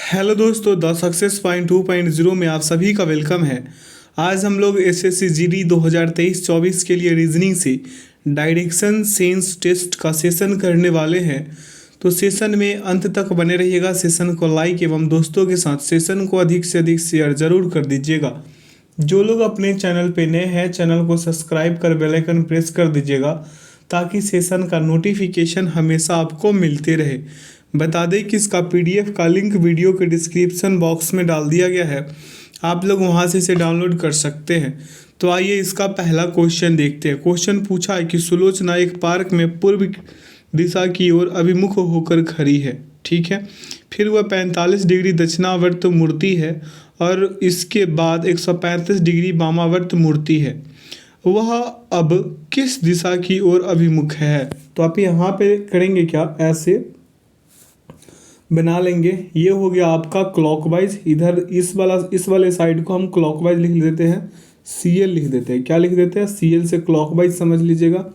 Hello दोस्तों, the success point 2.0 में आप सभी का वेलकम है। आज हम लोग एसएससी जीडी 2023-24 के लिए रीजनिंग से डायरेक्शन सेंस टेस्ट का सेशन करने वाले हैं। तो सेशन में अंत तक बने रहिएगा। सेशन को लाइक एवं दोस्तों के साथ सेशन को अधिक से अधिक शेयर जरूर कर दीजिएगा। जो लोग अपने चैनल पे नए हैं, चैनल को सब्सक्राइब कर बेल आइकन प्रेस कर दीजिएगा ताकि सेशन का नोटिफिकेशन हमेशा आपको मिलते रहे। बता दें कि इसका पीडीएफ का लिंक वीडियो के डिस्क्रिप्शन बॉक्स में डाल दिया गया है, आप लोग वहां से इसे डाउनलोड कर सकते हैं। तो आइए इसका पहला क्वेश्चन देखते हैं। क्वेश्चन पूछा है कि सुलोचना एक पार्क में पूर्व दिशा की ओर अभिमुख होकर खड़ी है, ठीक है। फिर वह 45 डिग्री दक्षिणावर्त मुड़ती है और इसके बाद 135 डिग्री वामावर्त मुड़ती है। वह अब किस दिशा की ओर अभिमुख है? तो आप यहाँ पे करेंगे क्या, ऐसे बना लेंगे। ये हो गया आपका क्लॉकवाइज। इधर इस वाले साइड को हम क्लॉकवाइज लिख देते हैं, सीएल लिख देते हैं। क्या लिख देते हैं? सीएल से क्लॉकवाइज समझ लीजिएगा।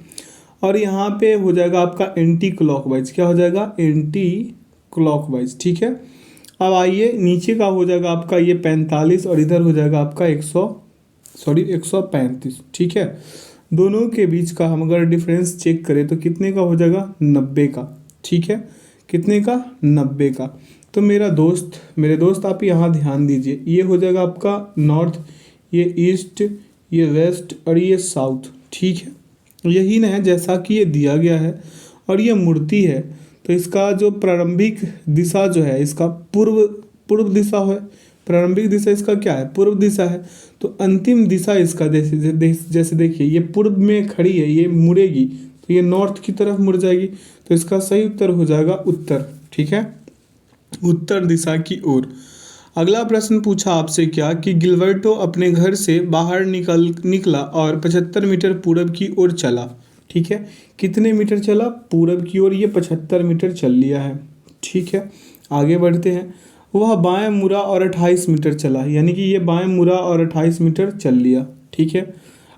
और यहाँ पे हो जाएगा आपका एंटी क्लॉकवाइज। क्या हो जाएगा? एंटी क्लॉकवाइज, ठीक है। अब आइए नीचे का हो जाएगा आपका ये 45 और इधर हो जाएगा आपका 135, ठीक है। दोनों के बीच का हम अगर डिफरेंस चेक करें तो कितने का हो जाएगा? 90 का, ठीक है। कितने का? 90 का। तो मेरे दोस्त आप यहाँ ध्यान दीजिए। ये हो जाएगा आपका नॉर्थ, ये ईस्ट, ये वेस्ट और ये साउथ, ठीक है। यही ना है जैसा कि ये दिया गया है और ये मूर्ति है। तो इसका जो प्रारंभिक दिशा जो है इसका पूर्व दिशा है। प्रारंभिक दिशा इसका क्या है? पूर्व दिशा है। तो अंतिम दिशा इसका जैसे देखिए ये पूर्व में खड़ी है, ये मुड़ेगी तो ये नॉर्थ की तरफ मुड़ जाएगी। तो इसका सही उत्तर हो जाएगा उत्तर, ठीक है, उत्तर दिशा की ओर। अगला प्रश्न पूछा आपसे क्या कि गिलबर्टो अपने घर से बाहर निकला और 75 मीटर पूरब की ओर चला, ठीक है। कितने मीटर चला? पूरब की ओर ये 75 मीटर चल लिया है, ठीक है। आगे बढ़ते हैं। वह बाएं मुड़ा और 28 मीटर चला, यानी कि ये बाएं मुड़ा और 28 मीटर चल लिया, ठीक है।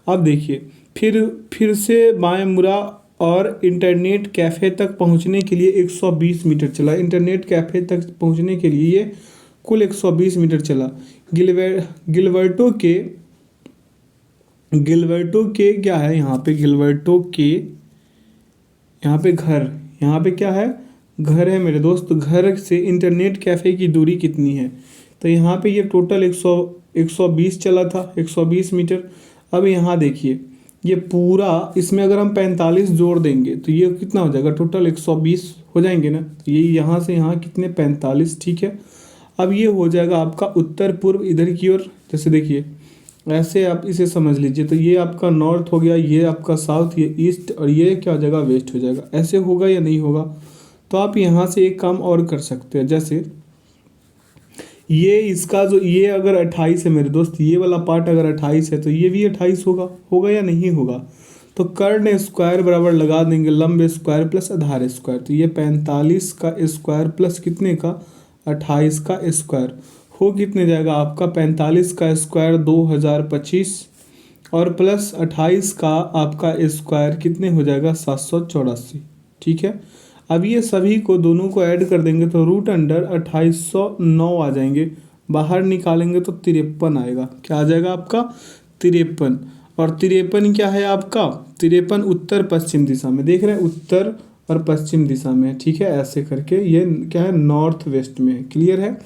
अब देखिए फिर से बाएं मुड़ा और इंटरनेट कैफ़े तक पहुंचने के लिए 120 मीटर चला। इंटरनेट कैफ़े तक पहुंचने के लिए ये कुल 120 मीटर चला। गिलबर्टो के क्या है यहाँ पे? गिलबर्टो के यहाँ पे घर, यहाँ पे क्या है? घर है मेरे दोस्त। घर से इंटरनेट कैफ़े की दूरी कितनी है? तो यहाँ पे ये टोटल 120 चला था, 120 मीटर। अब यहाँ देखिए ये पूरा, इसमें अगर हम 45 जोड़ देंगे तो ये कितना हो जाएगा? टोटल 120 हो जाएंगे ना। ये यहाँ से यहाँ कितने? 45, ठीक है। अब ये हो जाएगा आपका उत्तर पूर्व इधर की ओर। जैसे देखिए ऐसे आप इसे समझ लीजिए। तो ये आपका नॉर्थ हो गया, ये आपका साउथ, ये ईस्ट और ये क्या हो जाएगा? वेस्ट हो जाएगा। ऐसे होगा या नहीं होगा? तो आप यहाँ से एक काम और कर सकते हैं। जैसे ये इसका जो ये अगर 28 है मेरे दोस्त, ये वाला पार्ट अगर 28 है तो ये भी 28 होगा या नहीं होगा? तो कर्ण स्क्वायर बराबर लगा देंगे लंब स्क्वायर प्लस आधार स्क्वायर। तो ये 45 का स्क्वायर प्लस कितने का? 28 का स्क्वायर हो कितने जाएगा आपका? 45 का स्क्वायर 2025 और प्लस 28 का आपका स्क्वायर कितने हो जाएगा? 784, ठीक है। अब ये सभी को दोनों को ऐड कर देंगे तो रूट अंडर 2809 आ जाएंगे। बाहर निकालेंगे तो 53 आएगा। क्या आ जाएगा आपका? 53। और 53 क्या है आपका? 53 उत्तर पश्चिम दिशा में। देख रहे हैं, उत्तर और पश्चिम दिशा में, ठीक है। ऐसे करके ये क्या है? नॉर्थ वेस्ट में है। क्लियर है?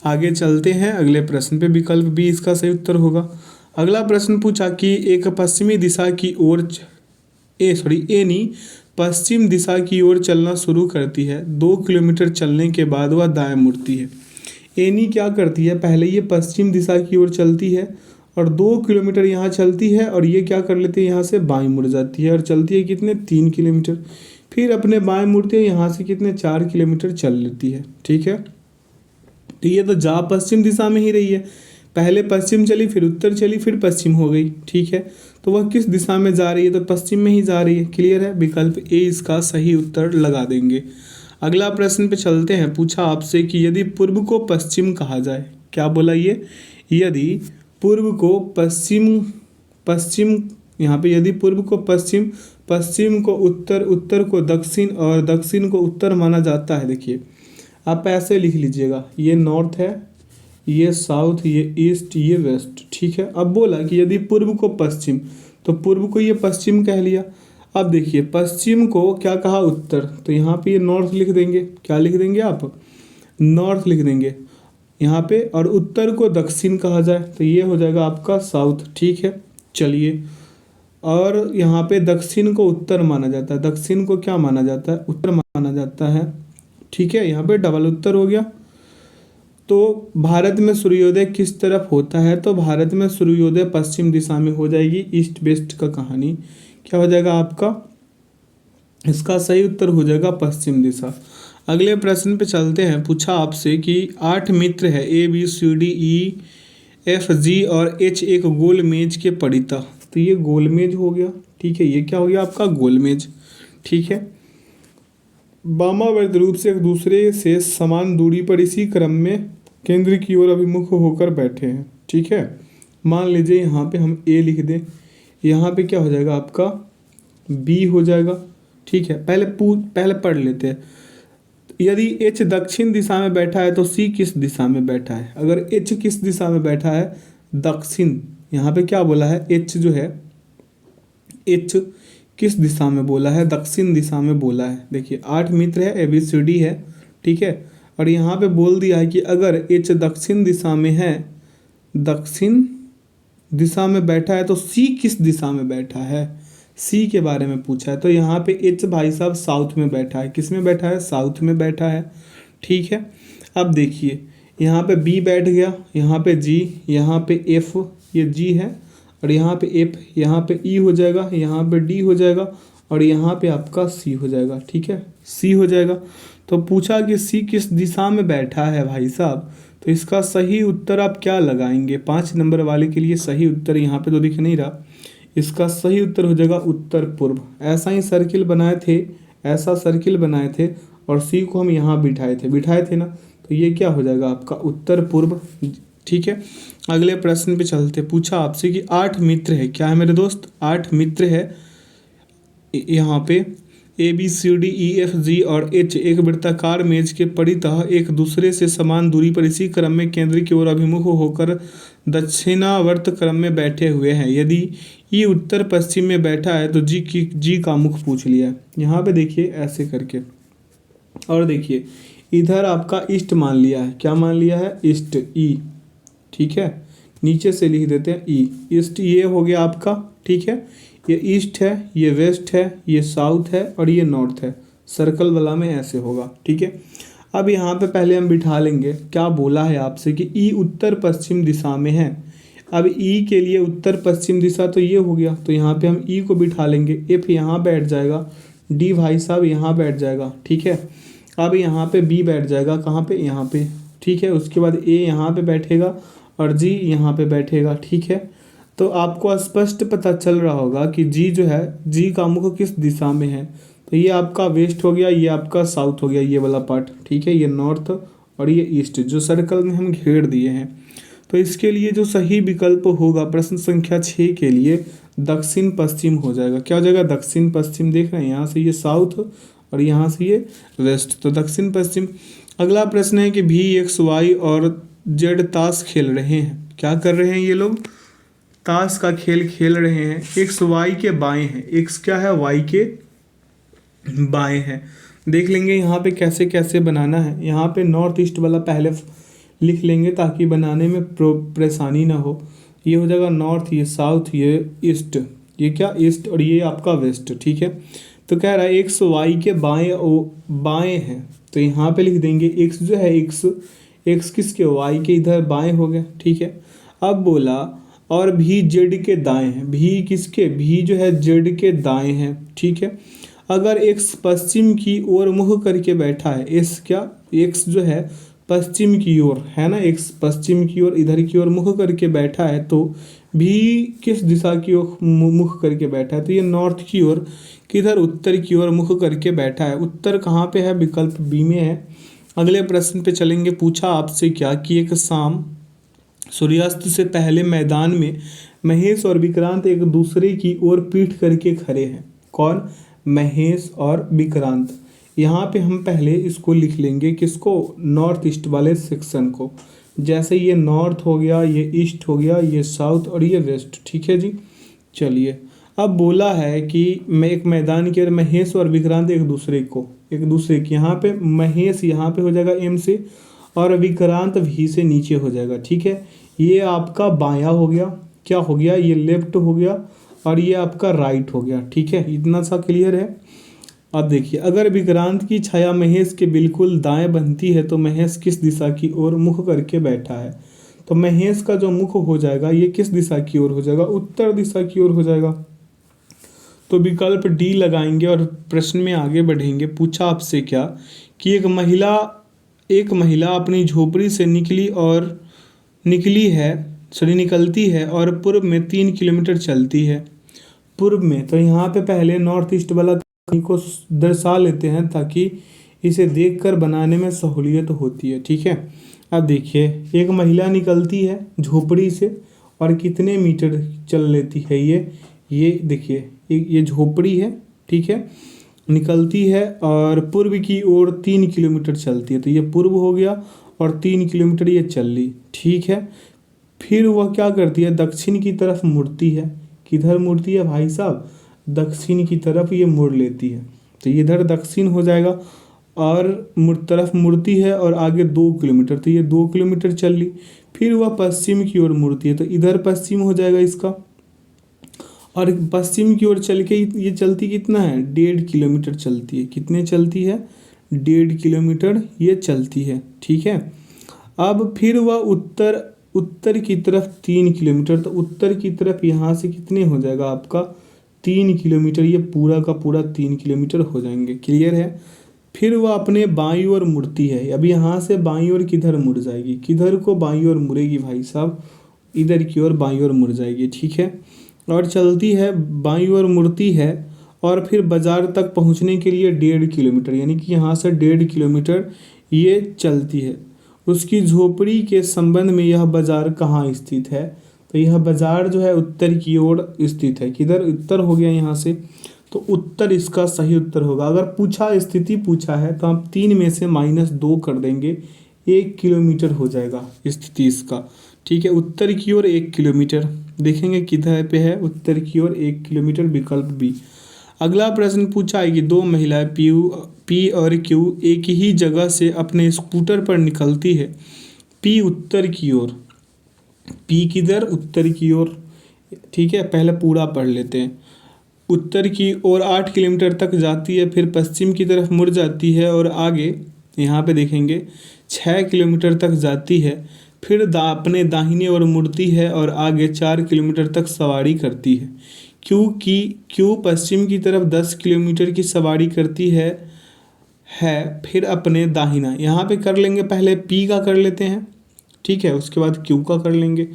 आगे चलते हैं अगले प्रश्न पे। विकल्प बी इसका सही उत्तर होगा। अगला प्रश्न पूछा कि एक पश्चिमी दिशा की ओर एनी पश्चिम दिशा की ओर चलना शुरू करती है। 2 किलोमीटर चलने के बाद वह दाएं मुड़ती है। एनी क्या करती है? पहले ये पश्चिम दिशा की ओर चलती है और 2 किलोमीटर यहाँ चलती है और ये क्या कर लेती है? यहाँ से बाएं मुड़ जाती है और चलती है कितने? 3 किलोमीटर। फिर अपने बाएं मुड़ती है, यहाँ से कितने? 4 किलोमीटर चल लेती है, ठीक है। तो ये तो जा पश्चिम दिशा में ही रही है। पहले पश्चिम चली, फिर उत्तर चली, फिर पश्चिम हो गई, ठीक है। तो वह किस दिशा में जा रही है? तो पश्चिम में ही जा रही है। क्लियर है? विकल्प ए इसका सही उत्तर लगा देंगे। अगला प्रश्न पे चलते हैं। पूछा आपसे कि यदि पूर्व को पश्चिम कहा जाए, क्या बोला ये? यदि पूर्व को पश्चिम यहाँ पे यदि पूर्व को पश्चिम, पश्चिम को उत्तर, उत्तर को दक्षिण और दक्षिण को उत्तर माना जाता है। देखिए आप ऐसे लिख लीजिएगा, ये नॉर्थ है, ये साउथ, ये ईस्ट, ये वेस्ट, ठीक है। अब बोला कि यदि पूर्व को पश्चिम, तो पूर्व को ये पश्चिम कह लिया। अब देखिए पश्चिम को क्या कहा, उत्तर, तो यहाँ पे ये नॉर्थ लिख देंगे। क्या लिख देंगे आप, नॉर्थ लिख देंगे यहाँ पे। और उत्तर को दक्षिण कहा जाए तो ये हो जाएगा आपका साउथ, ठीक है। चलिए, और यहाँ पे दक्षिण को उत्तर माना जाता है, दक्षिण को क्या माना जाता है, उत्तर माना जाता है, ठीक है। यहाँ पे डबल उत्तर हो गया। तो भारत में सूर्योदय किस तरफ होता है, तो भारत में सूर्योदय पश्चिम दिशा में हो जाएगी। ईस्ट वेस्ट का कहानी क्या हो जाएगा आपका, इसका सही उत्तर हो जाएगा पश्चिम दिशा। अगले प्रश्न पे चलते हैं। पूछा आपसे कि 8 मित्र है, ABCDEFG और H एक गोल मेज के परितः, तो ये गोल मेज हो गया, ठीक है। ये क्या हो गया आपका, गोल मेज, ठीक है। वामावर्त रूप से एक दूसरे से समान दूरी पर इसी क्रम में केंद्र की ओर अभिमुख होकर बैठे हैं, ठीक है। मान लीजिए यहाँ पे हम A लिख दें, यहाँ पे क्या हो जाएगा आपका B हो जाएगा, ठीक है। पहले पढ़ लेते हैं। यदि H दक्षिण दिशा में बैठा है तो C किस दिशा में बैठा है। अगर H किस दिशा में बैठा है, दक्षिण, यहाँ पे क्या बोला है, H जो है, H किस दिशा में बोला है, दक्षिण दिशा में बोला है। देखिए 8 मित्र है, ABCD है, ठीक है। और यहाँ पे बोल दिया है कि अगर H दक्षिण दिशा में है, दक्षिण दिशा में बैठा है तो C किस दिशा में बैठा है, C के बारे में पूछा है। तो यहाँ पे H भाई साहब साउथ में बैठा है, किस में बैठा है, साउथ में बैठा है, ठीक है। अब देखिए यहाँ पे B बैठ गया, यहाँ पे G, यहाँ पे F, ये G है, और यहाँ पे F, यहाँ पे E हो जाएगा, यहाँ पे D हो जाएगा, और यहाँ पे आपका C हो जाएगा, ठीक है, C हो जाएगा। तो पूछा कि C किस दिशा में बैठा है भाई साहब, तो इसका सही उत्तर आप क्या लगाएंगे। 5 नंबर वाले के लिए सही उत्तर यहाँ पे तो दिख नहीं रहा, इसका सही उत्तर हो जाएगा उत्तर पूर्व। ऐसा ही सर्किल बनाए थे, ऐसा सर्किल बनाए थे, और C को हम यहाँ बिठाए थे ना, तो ये क्या हो जाएगा आपका उत्तर पूर्व, ठीक है। अगले प्रश्न पे चलते। पूछा आपसे कि 8 मित्र है, क्या है मेरे दोस्त, 8 मित्र है, यहाँ पे ABCDEFG और H एक वृत्ताकार मेज के परितः एक दूसरे से समान दूरी पर इसी क्रम में केंद्र की ओर अभिमुख होकर दक्षिणावर्त क्रम में बैठे हुए हैं। यदि E उत्तर पश्चिम में बैठा है तो G का मुख पूछ लिया है। यहाँ पे देखिए ऐसे करके, और देखिए इधर आपका ईस्ट मान लिया है, क्या मान लिया है, ईस्ट, E, ठीक है। नीचे से लिख देते हैं E, ईस्ट ये हो गया आपका, ठीक है। ये ईस्ट है, ये वेस्ट है, ये साउथ है, और ये नॉर्थ है। सर्कल वाला में ऐसे होगा, ठीक है। अब यहाँ पे पहले हम बिठा लेंगे, क्या बोला है आपसे कि E उत्तर पश्चिम दिशा में है। अब E के लिए उत्तर पश्चिम दिशा तो ये हो गया, तो यहाँ पे हम E को बिठा लेंगे। F यहाँ बैठ जाएगा, D भाई साहब यहाँ बैठ जाएगा, ठीक है। अब यहाँ पे B बैठ जाएगा, कहाँ पे, यहाँ पे, ठीक है। उसके बाद A यहाँ पे बैठेगा और G यहाँ पे बैठेगा, ठीक है। तो आपको स्पष्ट पता चल रहा होगा कि G जो है, G का मुख किस दिशा में है, तो ये आपका वेस्ट हो गया, ये आपका साउथ हो गया, ये वाला पार्ट, ठीक है। ये नॉर्थ और ये ईस्ट जो सर्कल में हम घेर दिए हैं। तो इसके लिए जो सही विकल्प होगा प्रश्न संख्या 6 के लिए दक्षिण पश्चिम हो जाएगा। क्या हो जाएगा, दक्षिण पश्चिम। देख रहे हैं यहाँ से ये साउथ और यहाँ से ये वेस्ट, तो दक्षिण पश्चिम। अगला प्रश्न है कि VXY और Z ताश खेल रहे हैं। क्या कर रहे हैं ये लोग, ताश का खेल खेल रहे हैं। X Y के बाएं हैं, X क्या है, Y के बाएं हैं। देख लेंगे यहाँ पे कैसे कैसे बनाना है। यहाँ पे नॉर्थ ईस्ट वाला पहले लिख लेंगे ताकि बनाने में परेशानी ना हो। ये हो जाएगा नॉर्थ, ये साउथ, ये ईस्ट, ये क्या ईस्ट, और ये आपका वेस्ट, ठीक है। तो कह रहा है X Y के बाएं हैं, तो यहाँ पे लिख देंगे X जो है, X किसके, Y के इधर बाएं हो गया, ठीक है। अब बोला और भी Z के दाएं हैं, भी किसके, भी जो है Z के दाएं हैं, ठीक है। अगर X पश्चिम की ओर मुख करके बैठा है, X जो है पश्चिम की ओर है ना, X पश्चिम की ओर इधर की ओर मुख करके बैठा है, तो भी किस दिशा की ओर मुख करके बैठा है, तो ये नॉर्थ की ओर, किधर, उत्तर की ओर मुख करके बैठा है। उत्तर कहाँ पे है, विकल्प बी में है। अगले प्रश्न पे चलेंगे। पूछा आपसे क्या कि एक शाम सूर्यास्त से पहले मैदान में महेश और विक्रांत एक दूसरे की ओर पीठ करके खड़े हैं। कौन, महेश और विक्रांत यहाँ पे हम पहले इसको लिख लेंगे, किसको, नॉर्थ ईस्ट वाले सेक्शन को। जैसे ये नॉर्थ हो गया, ये ईस्ट हो गया, ये साउथ और ये वेस्ट, ठीक है जी। चलिए, अब बोला है कि मैं एक मैदान के, महेश और विक्रांत एक दूसरे की, यहाँ पे महेश यहाँ पे हो जाएगा एम से और विक्रांत वी से नीचे हो जाएगा, ठीक है। ये आपका बायां हो गया, क्या हो गया, ये लेफ्ट हो गया और ये आपका राइट हो गया, ठीक है। इतना सा क्लियर है। अब देखिए, अगर विक्रांत की छाया महेश के बिल्कुल दाएं बनती है तो महेश किस दिशा की ओर मुख करके बैठा है। तो महेश का जो मुख हो जाएगा ये किस दिशा की ओर हो जाएगा, उत्तर दिशा की ओर हो जाएगा। तो विकल्प डी लगाएंगे और प्रश्न में आगे बढ़ेंगे। पूछा आपसे क्या कि एक महिला अपनी झोपड़ी से निकलती है और पूर्व में 3 किलोमीटर चलती है। पूर्व में, तो यहाँ पे पहले नॉर्थ ईस्ट वाला को दर्शा लेते हैं ताकि इसे देखकर बनाने में सहूलियत होती है, ठीक है। अब देखिए, एक महिला निकलती है झोपड़ी से और कितने मीटर चल लेती है, ये देखिए, ये झोपड़ी है, ठीक है, निकलती है और पूर्व की ओर 3 किलोमीटर चलती है। तो ये पूर्व हो गया और 3 किलोमीटर ये चल ली, ठीक है। फिर वह क्या करती है, दक्षिण की तरफ मुड़ती है। किधर मुड़ती है भाई साहब, दक्षिण की तरफ ये मुड़ लेती है। तो इधर दक्षिण हो जाएगा और तरफ मुड़ती है और आगे 2 किलोमीटर, तो ये 2 किलोमीटर चल ली। फिर वह पश्चिम की ओर मुड़ती है, तो इधर पश्चिम हो जाएगा इसका, और पश्चिम की ओर चल के ये चलती कितना है, 1.5 किलोमीटर चलती है। कितने चलती है, 1.5 किलोमीटर ये चलती है, ठीक है। अब फिर वह उत्तर की तरफ 3 किलोमीटर, तो उत्तर की तरफ यहाँ से कितने हो जाएगा आपका 3 किलोमीटर, ये पूरा का पूरा 3 किलोमीटर हो जाएंगे, क्लियर है। फिर वह अपने बाईं ओर मुड़ती है। अब यहाँ से बाईं ओर किधर मुड़ जाएगी, किधर को बाईं ओर मुड़ेगी भाई साहब, इधर की ओर बाईं ओर मुड़ जाएगी, ठीक है। और चलती है, बाईं ओर मुड़ती है और फिर बाजार तक पहुँचने के लिए 1.5 किलोमीटर, यानी कि यहाँ से 1.5 किलोमीटर ये चलती है। उसकी झोपड़ी के संबंध में यह बाजार कहाँ स्थित है, तो यह बाजार जो है उत्तर की ओर स्थित है। किधर, उत्तर हो गया यहाँ से, तो उत्तर इसका सही उत्तर होगा। अगर पूछा, स्थिति पूछा है तो आप 3 में से -2 कर देंगे, 1 किलोमीटर हो जाएगा स्थिति इसका, ठीक है। उत्तर की ओर 1 किलोमीटर, देखेंगे किधर पे है, उत्तर की ओर 1 किलोमीटर, विकल्प बी। अगला प्रश्न पूछा है कि 2 महिलाएं पी और क्यू एक ही जगह से अपने स्कूटर पर निकलती है। पी उत्तर की ओर, पी किधर, उत्तर की ओर, ठीक है। पहले पूरा पढ़ लेते हैं। उत्तर की ओर 8 किलोमीटर तक जाती है, फिर पश्चिम की तरफ मुड़ जाती है और आगे यहाँ पे देखेंगे 6 किलोमीटर तक जाती है, फिर अपने दाहिने ओर मुड़ती है और आगे 4 किलोमीटर तक सवारी करती है। क्यू पश्चिम की तरफ 10 किलोमीटर की सवारी करती है, फिर अपने दाहिना, यहाँ पे कर लेंगे, पहले पी का कर लेते हैं, ठीक है, उसके बाद क्यू का कर लेंगे।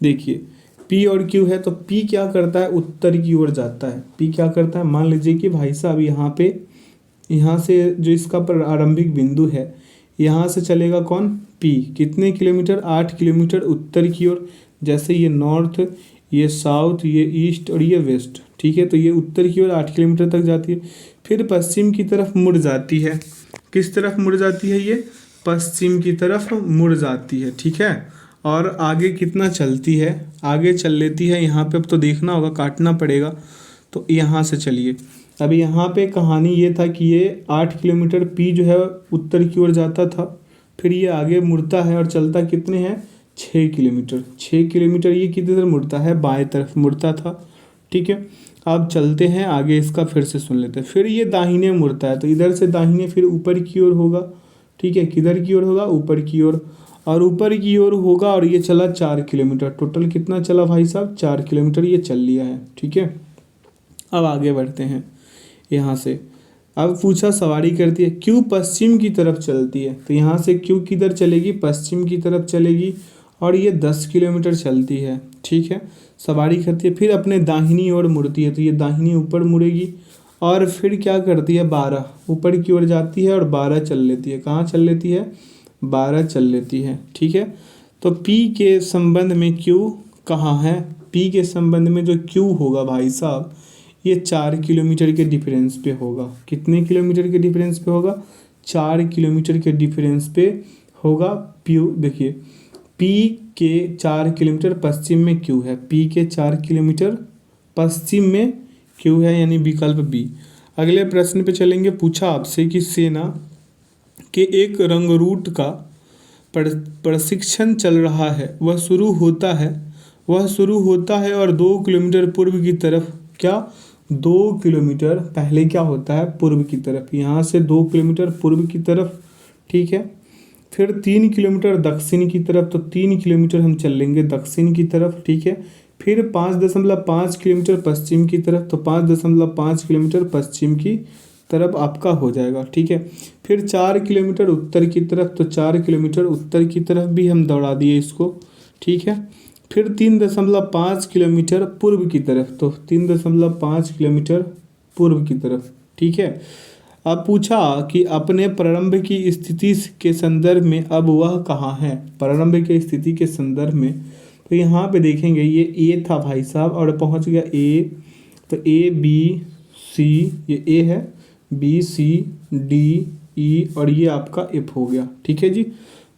देखिए, पी और क्यू है, तो पी क्या करता है, उत्तर की ओर जाता है। पी क्या करता है, मान लीजिए कि भाई साहब यहाँ से जो इसका प्रारंभिक बिंदु है, यहाँ से चलेगा कौन, पी, कितने किलोमीटर, 8 किलोमीटर उत्तर की ओर। जैसे ये नॉर्थ, ये साउथ, ये ईस्ट और ये वेस्ट, ठीक है। तो ये उत्तर की ओर 8 किलोमीटर तक जाती है, फिर पश्चिम की तरफ मुड़ जाती है। किस तरफ मुड़ जाती है, ये पश्चिम की तरफ मुड़ जाती है, ठीक है। और आगे कितना चलती है, आगे चल लेती है, यहाँ पे अब तो देखना होगा, काटना पड़ेगा। तो यहाँ से चलिए, अब यहाँ पे कहानी ये था कि ये 8 किलोमीटर पी जो है उत्तर की ओर जाता था, फिर ये आगे मुड़ता है और चलता कितने हैं, 6 किलोमीटर। 6 किलोमीटर ये किधर मुड़ता है, बाएं तरफ मुड़ता था, ठीक है। अब चलते हैं आगे, इसका फिर से सुन लेते हैं। फिर ये दाहिने मुड़ता है, तो इधर से दाहिने फिर ऊपर की ओर होगा, ठीक है। किधर की ओर होगा, ऊपर की ओर, और ऊपर की ओर होगा और ये चला 4 किलोमीटर। टोटल कितना चला भाई साहब, 4 किलोमीटर ये चल लिया है, ठीक है। अब आगे बढ़ते हैं यहाँ से। अब पूछा सवारी करती है, क्यू पश्चिम की तरफ चलती है, तो यहाँ से क्यू किधर चलेगी, पश्चिम की तरफ चलेगी और ये 10 किलोमीटर चलती है, ठीक है। सवारी करती है, फिर अपने दाहिनी ओर मुड़ती है, तो ये दाहिनी ऊपर मुड़ेगी और फिर क्या करती है, 12 ऊपर की ओर जाती है और 12 चल लेती है। कहाँ चल लेती है, 12 चल लेती है, ठीक है। तो पी के संबंध में क्यू कहाँ है, पी के संबंध में जो क्यू होगा भाई साहब, ये 4 किलोमीटर के डिफरेंस पे होगा। कितने किलोमीटर के डिफरेंस पे होगा? 4 किलोमीटर के डिफरेंस पे होगा। प्यू देखिए, पी के 4 किलोमीटर पश्चिम में क्यू है, पी के 4 किलोमीटर पश्चिम में क्यू है, यानी विकल्प बी। अगले प्रश्न पे चलेंगे। पूछा आपसे कि सेना के एक रंगरूट का प्रशिक्षण चल रहा है, वह शुरू होता है और 2 किलोमीटर पूर्व की तरफ, क्या 2 किलोमीटर पहले क्या होता है? पूर्व की तरफ, यहाँ से 2 किलोमीटर पूर्व की तरफ, ठीक है। फिर 3 किलोमीटर दक्षिण की तरफ, तो 3 किलोमीटर हम चल लेंगे दक्षिण की तरफ, ठीक है। फिर 5.5 किलोमीटर पश्चिम की तरफ, तो 5.5 किलोमीटर पश्चिम की तरफ आपका हो जाएगा, ठीक है। फिर 4 किलोमीटर उत्तर की तरफ, तो 4 किलोमीटर उत्तर की तरफ भी हम दौड़ा दिए इसको, ठीक है। फिर 3.5 किलोमीटर पूर्व की तरफ, तो 3.5 किलोमीटर पूर्व की तरफ, ठीक है। अब पूछा कि अपने प्रारंभ की स्थिति के संदर्भ में अब वह कहाँ है? प्रारंभ की स्थिति के संदर्भ में, तो यहाँ पे देखेंगे ये ए था भाई साहब और पहुँच गया ए, तो ए बी सी, ये ए है, बी सी डी ई और ये आपका एफ हो गया, ठीक है जी।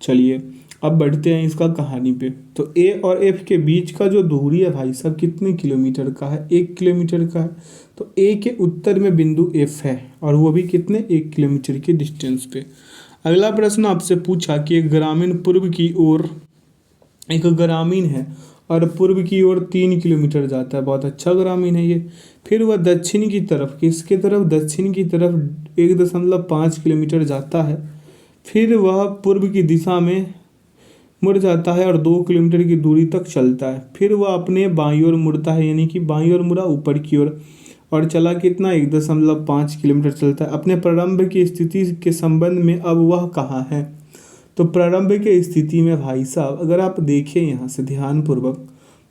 चलिए अब बढ़ते हैं इसका कहानी पे। तो ए और एफ के बीच का जो दूरी है भाई साहब कितने किलोमीटर का है? 1 किलोमीटर का है। तो ए के उत्तर में बिंदु एफ है और वो भी कितने? 1 किलोमीटर के डिस्टेंस पे। अगला प्रश्न आपसे पूछा कि एक ग्रामीण पूर्व की ओर, एक ग्रामीण है और पूर्व की ओर 3 किलोमीटर जाता है, बहुत अच्छा ग्रामीण है ये। फिर वह दक्षिण की तरफ, किसके तरफ? दक्षिण की तरफ 1.5 किलोमीटर जाता है। फिर वह पूर्व की दिशा में मुड़ जाता है और 2 किलोमीटर की दूरी तक चलता है। फिर वह अपने बाईं ओर मुड़ता है, यानी कि बाईं ओर मुड़ा ऊपर की ओर और चला कितना? 1.5 किलोमीटर चलता है। अपने प्रारंभ की स्थिति के संबंध में अब वह कहाँ है? तो प्रारंभ की स्थिति में भाई साहब अगर आप देखें यहाँ से ध्यानपूर्वक,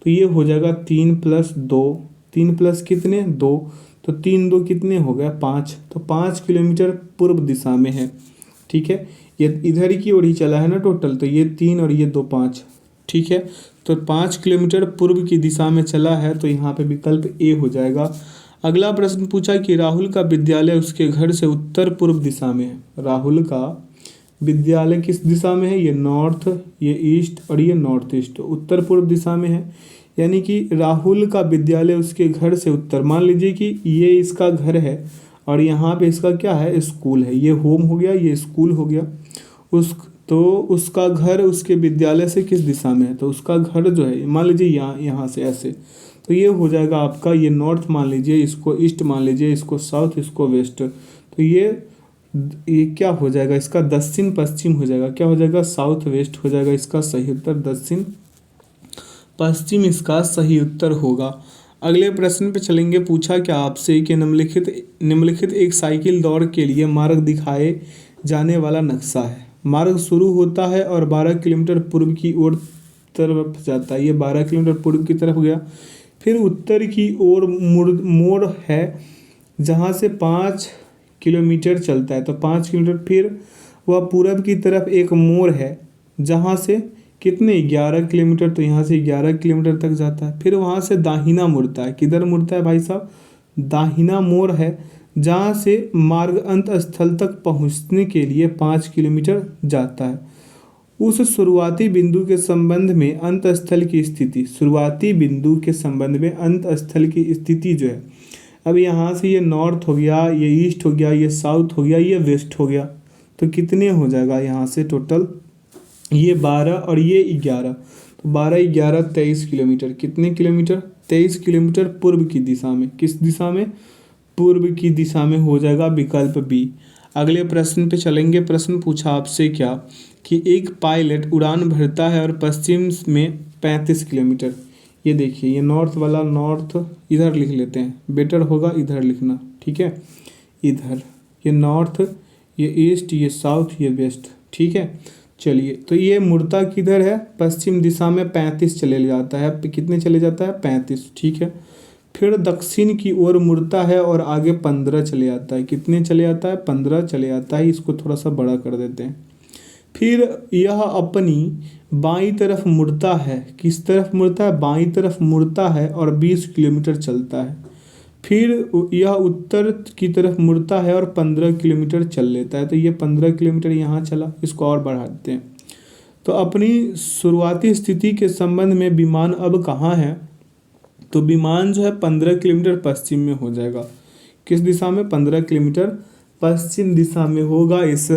तो ये हो जाएगा 3 + 2, 3 प्लस कितने? 2, तो 3 2 कितने हो गया? 5, तो 5 किलोमीटर पूर्व दिशा में है, ठीक है। ये इधर की ओर ही चला है ना टोटल, तो ये 3 और ये 2 5, ठीक है। तो 5 किलोमीटर पूर्व की दिशा में चला है, तो यहाँ पे विकल्प ए हो जाएगा। अगला प्रश्न पूछा कि राहुल का विद्यालय उसके घर से उत्तर पूर्व दिशा में है। राहुल का विद्यालय किस दिशा में है? ये नॉर्थ, ये ईस्ट और ये नॉर्थ ईस्ट, तो उत्तर पूर्व दिशा में है। यानी कि राहुल का विद्यालय उसके घर से उत्तर, मान लीजिए कि ये इसका घर है और यहाँ पे इसका क्या है? स्कूल है। ये होम हो गया, ये स्कूल हो गया। उसका घर उसके विद्यालय से किस दिशा में है? तो उसका घर जो है मान लीजिए यहाँ से ऐसे, तो ये हो जाएगा आपका, ये नॉर्थ मान लीजिए, इसको ईस्ट मान लीजिए, इसको साउथ, इसको वेस्ट, तो ये क्या हो जाएगा? इसका दक्षिण पश्चिम हो जाएगा। क्या हो जाएगा? साउथ वेस्ट हो जाएगा इसका सही उत्तर, दक्षिण पश्चिम इसका सही उत्तर होगा। अगले प्रश्न पे चलेंगे। पूछा क्या आपसे कि निम्नलिखित एक साइकिल दौड़ के लिए मार्ग दिखाए जाने वाला नक्शा है। मार्ग शुरू होता है और 12 किलोमीटर पूर्व की ओर तरफ जाता है। ये 12 किलोमीटर पूर्व की तरफ गया। फिर उत्तर की ओर मोड़ है जहाँ से 5 किलोमीटर चलता है, तो 5 किलोमीटर। फिर वह पूरब की तरफ एक मोड़ है जहाँ से कितने? 11 किलोमीटर, तो यहाँ से 11 किलोमीटर तक जाता है। फिर वहाँ से दाहिना मुड़ता है। किधर मुड़ता है भाई साहब? दाहिना मोड़ है जहाँ से मार्ग अंत स्थल तक पहुँचने के लिए 5 किलोमीटर जाता है। उस शुरुआती बिंदु के संबंध में अंत स्थल की स्थिति, शुरुआती बिंदु के संबंध में अंत स्थल की स्थिति जो है, अब यहाँ से ये नॉर्थ हो गया, ये ईस्ट हो गया, ये साउथ हो गया, ये वेस्ट हो गया, तो कितने हो जाएगा यहाँ से टोटल? ये 12 और ये 11, तो 12 11 23 किलोमीटर। कितने किलोमीटर? 23 किलोमीटर पूर्व की दिशा में। किस दिशा में? पूर्व की दिशा में हो जाएगा विकल्प बी। अगले प्रश्न पे चलेंगे। प्रश्न पूछा आपसे क्या कि एक पायलट उड़ान भरता है और पश्चिम में 35 किलोमीटर। ये देखिए, ये नॉर्थ वाला, नॉर्थ इधर लिख लेते हैं, बेटर होगा इधर लिखना, ठीक है। इधर ये नॉर्थ, ये ईस्ट, ये साउथ, ये वेस्ट, ठीक है। चलिए, तो ये मुड़ता किधर है? पश्चिम दिशा में 35 चले जाता है। कितने चले जाता है? 35, ठीक है। फिर दक्षिण की ओर मुड़ता है और आगे 15 चले जाता है। कितने चले जाता है? 15 चले जाता है। इसको थोड़ा सा बड़ा कर देते हैं। फिर यह अपनी बाईं तरफ मुड़ता है। किस तरफ मुड़ता है? बाईं तरफ मुड़ता है और 20 किलोमीटर चलता है। फिर यह उत्तर की तरफ मुड़ता है और 15 किलोमीटर चल लेता है। तो ये 15 किलोमीटर यहाँ चला, इसको और बढ़ा देते हैं। तो अपनी शुरुआती स्थिति के संबंध में विमान अब कहाँ है? तो विमान जो है 15 किलोमीटर पश्चिम में हो जाएगा। किस दिशा में? 15 किलोमीटर पश्चिम दिशा में होगा। इस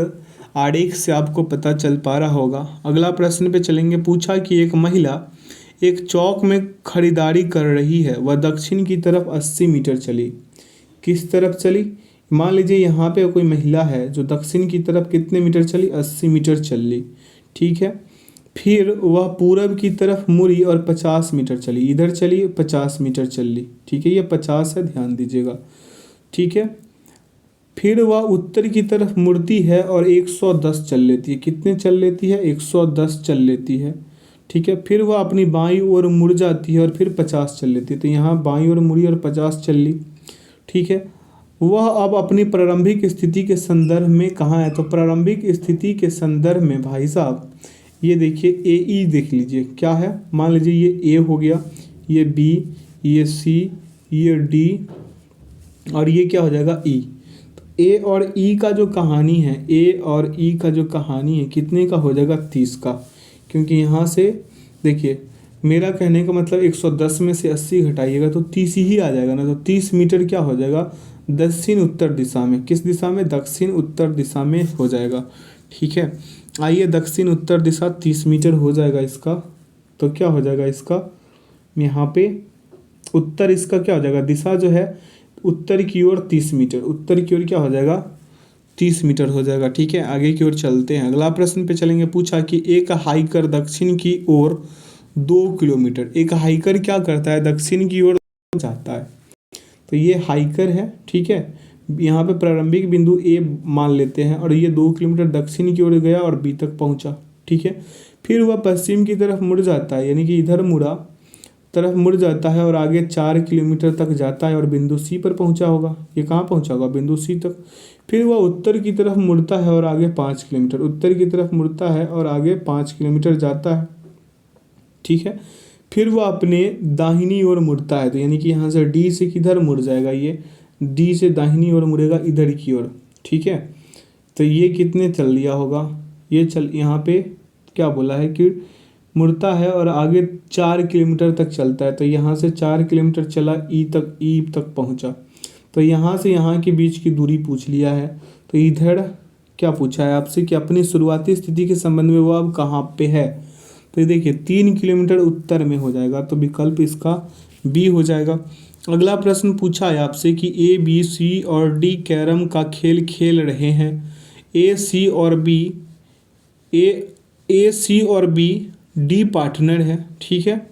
आरेख से आपको पता चल पा रहा होगा। अगला प्रश्न पे चलेंगे। पूछा कि एक महिला एक चौक में खरीदारी कर रही है, वह दक्षिण की तरफ 80 मीटर चली। किस तरफ चली? मान लीजिए यहाँ पे कोई महिला है जो दक्षिण की तरफ कितने मीटर चली? 80 मीटर चल ली, ठीक है। फिर वह पूरब की तरफ मुड़ी और 50 मीटर चली। इधर चली 50 मीटर चल ली, ठीक है। ये 50 है, ध्यान दीजिएगा, ठीक है। फिर वह उत्तर की तरफ मुड़ती है और 110 चल लेती है। कितने चल लेती है? 110 चल लेती है, ठीक है। फिर वह अपनी बाईं ओर मुड़ जाती है और फिर 50 चल लेती है। तो यहाँ बाईं ओर मुड़ी और 50 चल ली, ठीक है। वह अब अपनी प्रारंभिक स्थिति के संदर्भ में कहाँ है? तो प्रारंभिक स्थिति के संदर्भ में भाई साहब ये देखिए ए ई देख लीजिए क्या है। मान लीजिए ये ए हो गया, ये बी, ये सी, ये डी और ये क्या हो जाएगा? ई। तो ए और ई का जो कहानी है, ए और ई का जो कहानी है कितने का हो जाएगा? 30 का। क्योंकि यहाँ से देखिए मेरा कहने का मतलब 110 में से 80 घटाइएगा तो 30 ही आ जाएगा ना। तो 30 मीटर क्या हो जाएगा? दक्षिण उत्तर दिशा में। किस दिशा में? दक्षिण उत्तर दिशा में हो जाएगा, ठीक है। आइए दक्षिण उत्तर दिशा 30 मीटर हो जाएगा इसका। तो क्या हो जाएगा इसका? यहाँ पे उत्तर इसका क्या हो जाएगा? दिशा जो है उत्तर की ओर 30 मीटर, उत्तर की ओर क्या हो जाएगा? 30 मीटर हो जाएगा, ठीक है। आगे की ओर चलते हैं। अगला प्रश्न पे चलेंगे। पूछा कि एक हाइकर दक्षिण की ओर 2 किलोमीटर, एक हाइकर क्या करता है? दक्षिण की ओर जाता है। तो ये हाइकर है, ठीक है। यहाँ पे प्रारंभिक बिंदु ए मान लेते हैं और ये 2 किलोमीटर दक्षिण की ओर गया और बी तक पहुँचा, ठीक है। फिर वह पश्चिम की तरफ मुड़ जाता है, यानी कि इधर मुड़ जाता है और आगे 4 किलोमीटर तक जाता है और बिंदु सी पर पहुँचा होगा। ये कहाँ पहुँचा होगा? बिंदु सी तक। फिर वह उत्तर की तरफ मुड़ता है और आगे 5 किलोमीटर, उत्तर की तरफ मुड़ता है और आगे 5 किलोमीटर जाता है, ठीक है। फिर वह अपने दाहिनी ओर मुड़ता है। तो यानी कि यहाँ से डी से किधर मुड़ जाएगा? ये डी से दाहिनी ओर मुड़ेगा, इधर की ओर, ठीक है। तो ये कितने चल लिया होगा? ये चल यहाँ पे क्या बोला है कि मुड़ता है और आगे 4 किलोमीटर तक चलता है। तो यहाँ से 4 किलोमीटर चला, ई तक पहुँचा। तो यहाँ से यहाँ के बीच की दूरी पूछ लिया है। तो इधर क्या पूछा है आपसे कि अपनी शुरुआती स्थिति के संबंध में वो अब कहाँ पे है? तो ये देखिए 3 किलोमीटर उत्तर में हो जाएगा। तो विकल्प इसका बी हो जाएगा। अगला प्रश्न पूछा है आपसे कि ए बी सी और डी कैरम का खेल खेल रहे हैं। ए सी और बी डी पार्टनर है, ठीक है।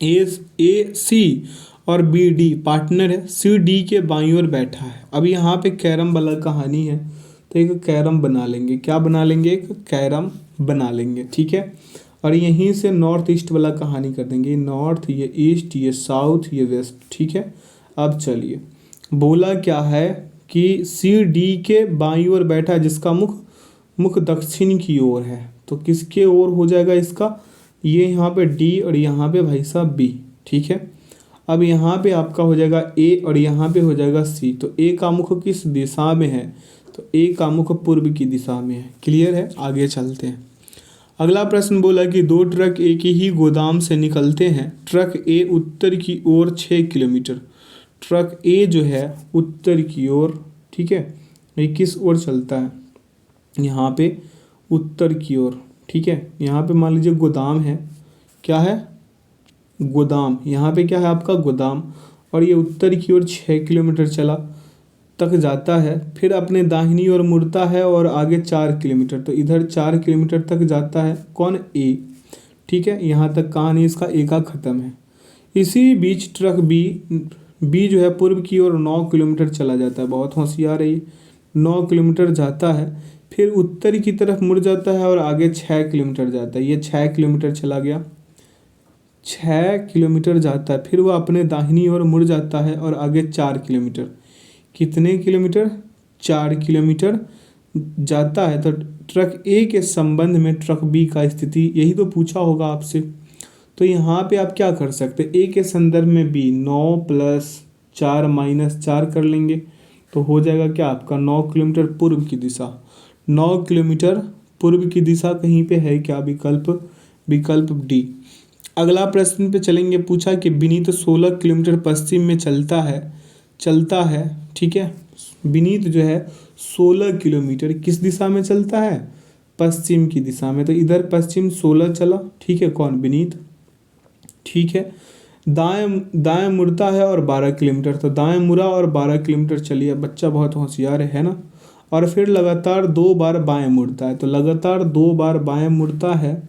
ए सी और बी डी पार्टनर है। सी डी के बाईं ओर बैठा है। अब यहाँ पे कैरम वाला कहानी है तो एक कैरम बना लेंगे। क्या बना लेंगे? एक कैरम बना लेंगे, ठीक है। और यहीं से नॉर्थ ईस्ट वाला कहानी कर देंगे। नॉर्थ, ये ईस्ट, ये साउथ, ये वेस्ट, ठीक है। अब चलिए बोला क्या है कि सी डी के बाईं ओर बैठा है जिसका मुख दक्षिण की ओर है। तो किसके ओर हो जाएगा इसका? ये यहाँ पे डी और यहाँ पे भाई साहब बी, ठीक है। अब यहाँ पे आपका हो जाएगा ए और यहाँ पे हो जाएगा सी। तो ए का मुख किस दिशा में है? तो ए का मुख पूर्व की दिशा में है। क्लियर है? आगे चलते हैं। अगला प्रश्न बोला कि 2 ट्रक एक ही गोदाम से निकलते हैं। ट्रक ए उत्तर की ओर 6 किलोमीटर, ट्रक ए जो है उत्तर की ओर, ठीक है। ये किस ओर चलता है? यहाँ पे उत्तर की ओर, ठीक है। यहाँ पे मान लीजिए गोदाम है, क्या है? गोदाम। यहाँ पे क्या है आपका? गोदाम। और ये उत्तर की ओर 6 किलोमीटर चला तक जाता है। फिर अपने दाहिनी ओर मुड़ता है और आगे 4 किलोमीटर, तो इधर 4 किलोमीटर तक जाता है। कौन? ए, ठीक है। यहाँ तक कहानी इसका ए का ख़त्म है। इसी बीच ट्रक बी जो है पूर्व की ओर 9 किलोमीटर चला जाता है। बहुत होशियार है ये। 9 किलोमीटर जाता है, फिर उत्तर की तरफ मुड़ जाता है और आगे 6 किलोमीटर जाता है। ये 6 किलोमीटर चला गया, 6 किलोमीटर जाता है। फिर वह अपने दाहिनी ओर मुड़ जाता है और आगे 4 किलोमीटर। कितने किलोमीटर? 4 किलोमीटर जाता है। तो ट्रक ए के संबंध में ट्रक बी का स्थिति, यही तो पूछा होगा आपसे। तो यहाँ पे आप क्या कर सकते हैं? ए के संदर्भ में बी 9 + 4 माइनस 4 कर लेंगे तो हो जाएगा क्या आपका 9 किलोमीटर पूर्व की दिशा। 9 किलोमीटर पूर्व की दिशा कहीं पे है क्या, विकल्प डी। अगला प्रश्न पे चलेंगे, पूछा कि विनीत 16 किलोमीटर पश्चिम में चलता है। ठीक है, विनीत जो है 16 किलोमीटर किस दिशा में चलता है, पश्चिम की दिशा में। तो इधर पश्चिम 16 चला, ठीक है, कौन, विनीत। ठीक है, दाएं मुड़ता है और 12 किलोमीटर, तो दाएं मुड़ा और 12 किलोमीटर चलिए, बच्चा बहुत होशियार है ना। और फिर लगातार 2 बार बाएं मुड़ता है, तो लगातार 2 बार बाएं मुड़ता है,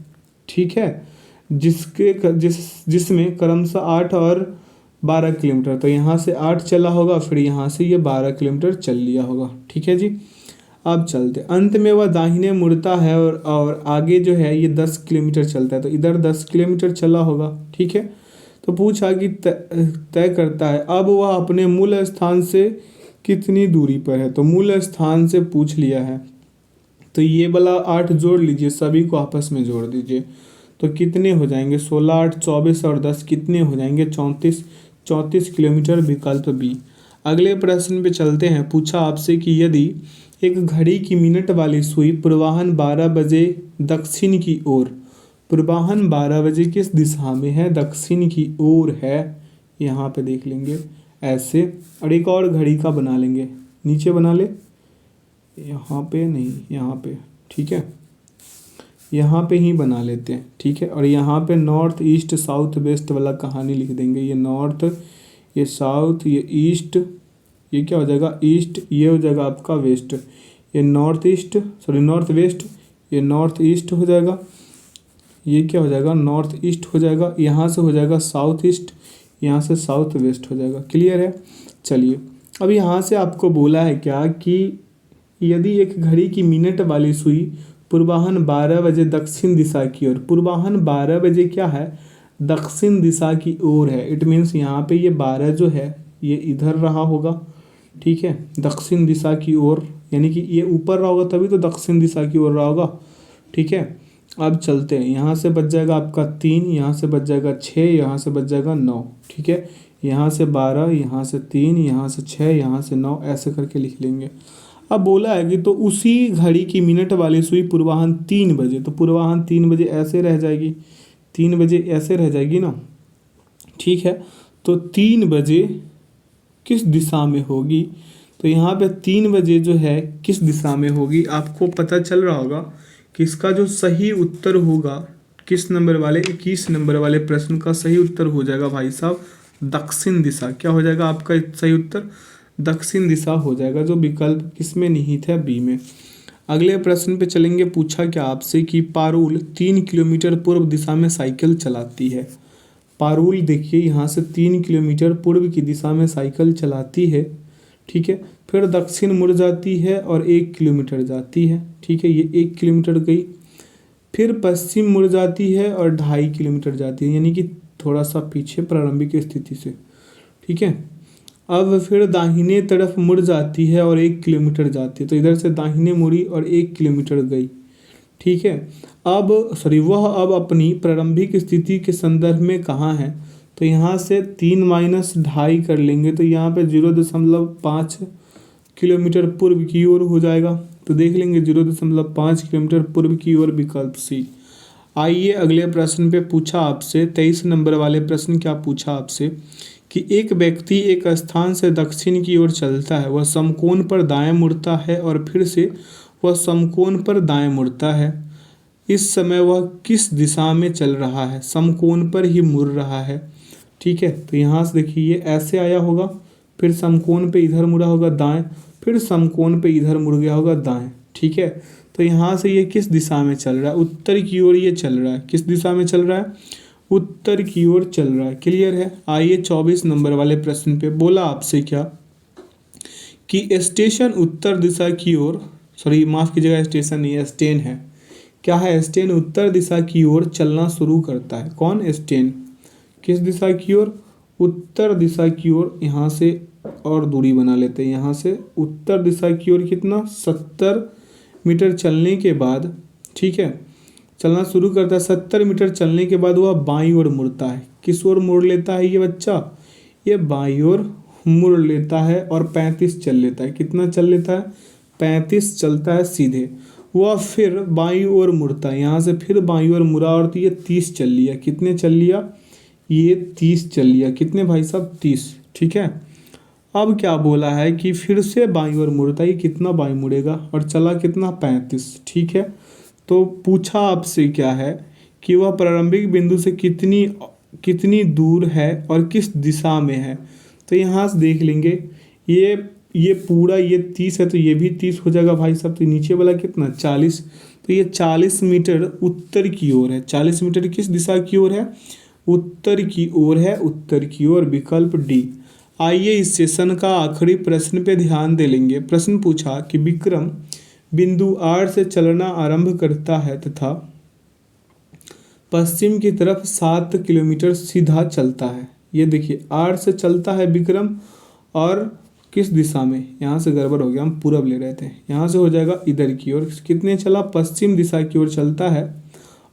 ठीक है, जिसमें क्रमशः 8 और 12 किलोमीटर, तो यहाँ से 8 चला होगा, फिर यहाँ से ये 12 किलोमीटर चल लिया होगा। ठीक है जी, अब चलते, अंत में वह दाहिने मुड़ता है और आगे जो है ये 10 किलोमीटर चलता है, तो इधर 10 किलोमीटर चला होगा। ठीक है, तो पूछा कि तय करता है अब वह अपने मूल स्थान से कितनी दूरी पर है, तो मूल स्थान से पूछ लिया है, तो ये वाला 8 जोड़ लीजिए, सभी को आपस में जोड़ दीजिए, तो कितने हो जाएंगे, 16 8 24 और 10 कितने हो जाएंगे, 34 किलोमीटर, विकल्प बी। अगले प्रश्न पे चलते हैं, पूछा आपसे कि यदि एक घड़ी की मिनट वाली सुई पूर्वाह्न 12 बजे दक्षिण की ओर, पूर्वाह्न 12 बजे किस दिशा में है, दक्षिण की ओर है, यहाँ पे देख लेंगे ऐसे। और एक और घड़ी का बना लेंगे, नीचे बना ले, यहाँ पे नहीं, यहाँ पे, ठीक है, यहाँ पे ही बना लेते हैं। ठीक है, और यहाँ पे नॉर्थ ईस्ट साउथ वेस्ट वाला कहानी लिख देंगे, ये नॉर्थ, ये साउथ, ये ईस्ट, ये क्या हो जाएगा, ईस्ट, ये हो जाएगा आपका वेस्ट, ये नॉर्थ वेस्ट, ये नॉर्थ ईस्ट हो जाएगा, ये क्या हो जाएगा, नॉर्थ ईस्ट हो जाएगा, यहाँ से हो जाएगा साउथ ईस्ट, यहाँ से साउथ वेस्ट हो जाएगा। क्लियर है। चलिए, अब यहाँ से आपको बोला है क्या कि यदि एक घड़ी की मिनट वाली सुई पूर्वाह्न 12 बजे दक्षिण दिशा की ओर, पूर्वाह्न 12 बजे क्या है, दक्षिण दिशा की ओर है, इट मीन्स यहाँ पे ये 12 जो है ये इधर रहा होगा, ठीक है, दक्षिण दिशा की ओर, यानी कि ये ऊपर रहा होगा तभी तो दक्षिण दिशा की ओर रहा होगा। ठीक है, अब चलते हैं, यहाँ से बच जाएगा आपका 3, यहाँ से बच जाएगा 6, यहाँ से बच जाएगा 9, ठीक है, यहाँ से 12, यहाँ से 3, यहाँ से 6, यहाँ से 9, ऐसे करके लिख लेंगे। अब बोला है कि तो उसी घड़ी की मिनट वाली सुई पूर्वाह्न 3 बजे, तो पूर्वाह्न 3 बजे ऐसे रह जाएगी, 3 बजे ऐसे रह जाएगी ना, ठीक है, तो 3 बजे किस दिशा में होगी, तो यहाँ पे 3 बजे जो है किस दिशा में होगी, आपको पता चल रहा होगा कि इसका जो सही उत्तर होगा, किस नंबर वाले, 21 नंबर वाले प्रश्न का सही उत्तर हो जाएगा भाई साहब दक्षिण दिशा। क्या हो जाएगा आपका सही उत्तर, दक्षिण दिशा हो जाएगा, जो विकल्प किसमें निहित है, बी में। अगले प्रश्न पे चलेंगे, पूछा क्या आपसे कि पारुल 3 किलोमीटर पूर्व दिशा में साइकिल चलाती है। पारुल देखिए यहाँ से 3 किलोमीटर पूर्व की दिशा में साइकिल चलाती है, ठीक है, फिर दक्षिण मुड़ जाती है और 1 किलोमीटर जाती है, ठीक है, ये 1 किलोमीटर गई, फिर पश्चिम मुड़ जाती है और 2.5 किलोमीटर जाती है, यानी कि थोड़ा सा पीछे प्रारंभिक स्थिति से, ठीक है, अब फिर दाहिने तरफ मुड़ जाती है और 1 किलोमीटर जाती है, तो इधर से दाहिने मुड़ी और 1 किलोमीटर गई, ठीक है। वह अब अपनी प्रारंभिक स्थिति के संदर्भ में कहाँ है, तो यहाँ से 3 माइनस 2.5 कर लेंगे, तो यहाँ पे 0.5 किलोमीटर पूर्व की ओर हो जाएगा, तो देख लेंगे 0.5 किलोमीटर पूर्व की ओर, विकल्प सी। आइए अगले प्रश्न पे, पूछा आपसे 23 नंबर वाले प्रश्न क्या पूछा आपसे कि एक व्यक्ति एक स्थान से दक्षिण की ओर चलता है, वह समकोण पर दाएं मुड़ता है और फिर से वह समकोण पर दाएं मुड़ता है, इस समय वह किस दिशा में चल रहा है, समकोण पर ही मुड़ रहा है, ठीक है, तो यहाँ से देखिए ये ऐसे आया होगा, फिर समकोण पे इधर मुड़ा होगा दाएं, फिर समकोण पे इधर मुड़ गया होगा दाएं, ठीक है, तो यहाँ से ये किस दिशा में चल रहा है, उत्तर की ओर ये चल रहा है, किस दिशा में चल रहा है, उत्तर की ओर चल रहा है। क्लियर है। आइए 24 नंबर वाले प्रश्न पे, बोला आपसे क्या कि स्टेशन उत्तर दिशा की ओर, सॉरी माफ़ कीजिएगा, स्टेशन नहीं है, स्टेन है, क्या है, स्टेन उत्तर दिशा की ओर चलना शुरू करता है, कौन, स्टेन, किस दिशा की ओर, उत्तर दिशा की ओर, यहाँ से और दूरी बना लेते हैं, यहाँ से उत्तर दिशा की ओर कितना, 70 मीटर चलने के बाद, ठीक है, चलना शुरू करता है, 70 मीटर चलने के बाद वह बाईं ओर मुड़ता है, किस ओर मोड़ लेता है ये बच्चा, ये बाईं ओर मुड़ लेता है और 35 चल लेता है। कितना चल लेता है? 35 चलता है सीधे। वह फिर बाईं ओर मुड़ता है, यहाँ से फिर बाईं ओर मुड़ा और तो ये 30 चल लिया। कितने चल लिया? ये 30 चल लिया। कितने भाई साहब? 30। ठीक है। अब क्या बोला है कि फिर से बाईं ओर मुड़ता है। ये कितना बाईं मुड़ेगा और चला कितना? 35। ठीक है। तो पूछा आपसे क्या है कि वह प्रारंभिक बिंदु से कितनी कितनी दूर है और किस दिशा में है। तो यहाँ से देख लेंगे, ये पूरा ये 30 है तो ये भी 30 हो जाएगा भाई साहब। तो नीचे वाला कितना? 40। तो ये 40 मीटर उत्तर की ओर है। 40 मीटर किस दिशा की ओर है? उत्तर की ओर है, उत्तर की ओर। विकल्प डी। आइए इस सेशन का आखिरी प्रश्न पे ध्यान दे लेंगे। प्रश्न पूछा कि विक्रम बिंदु आर से चलना आरंभ करता है तथा पश्चिम की तरफ 7 किलोमीटर सीधा चलता है। ये देखिए, आर से चलता है विक्रम और किस दिशा में? यहाँ से गड़बड़ हो गया, हम पूरब ले रहे थे। यहाँ से हो जाएगा इधर की ओर। कितने चला? पश्चिम दिशा की ओर चलता है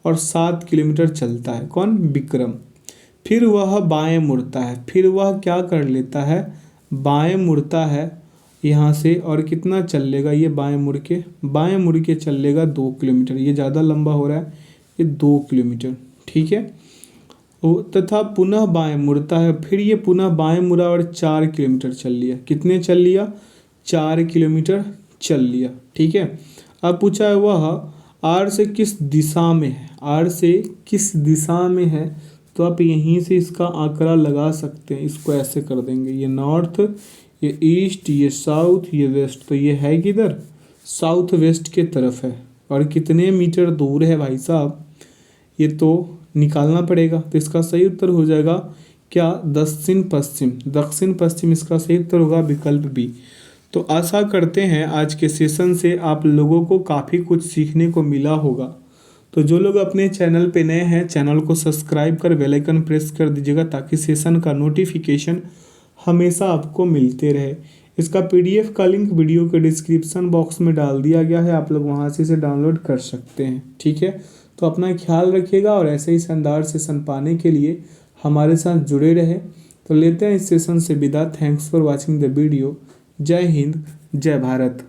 और 7 किलोमीटर चलता है। कौन? विक्रम। फिर वह बाएं मुड़ता है। फिर वह क्या कर लेता है? बाएं मुड़ता है यहाँ से और कितना चल लेगा? ये बाएं मुड़ के चल लेगा 2 किलोमीटर। ये ज़्यादा लंबा हो रहा है, ये 2 किलोमीटर। ठीक है। तथा पुनः बाएं मुड़ता है। फिर ये पुनः बाएं मुड़ा और 4 किलोमीटर चल लिया। कितने चल लिया? 4 किलोमीटर चल लिया। ठीक है। अब पूछा है वह आर से किस दिशा में है। आर से किस दिशा में है? तो आप यहीं से इसका आंकड़ा लगा सकते हैं। इसको ऐसे कर देंगे, ये नॉर्थ, ये ईस्ट, ये साउथ, ये वेस्ट। तो ये है किधर? साउथ वेस्ट के तरफ है। और कितने मीटर दूर है भाई साहब? ये तो निकालना पड़ेगा। तो इसका सही उत्तर हो जाएगा क्या? दक्षिण पश्चिम। दक्षिण पश्चिम इसका सही उत्तर होगा, विकल्प बी। तो आशा करते हैं आज के सेशन से आप लोगों को काफ़ी कुछ सीखने को मिला होगा। तो जो लोग अपने चैनल पे नए हैं, चैनल को सब्सक्राइब कर बेल आइकन प्रेस कर दीजिएगा ताकि सेशन का नोटिफिकेशन हमेशा आपको मिलते रहे। इसका पीडीएफ का लिंक वीडियो के डिस्क्रिप्शन बॉक्स में डाल दिया गया है, आप लोग वहां से इसे डाउनलोड कर सकते हैं। ठीक है। तो अपना ख्याल रखिएगा और ऐसे ही शानदार सेशन पाने के लिए हमारे साथ जुड़े रहे। तो लेते हैं इस सेशन से विदा। Thanks for watching the video. जय हिंद, जय भारत।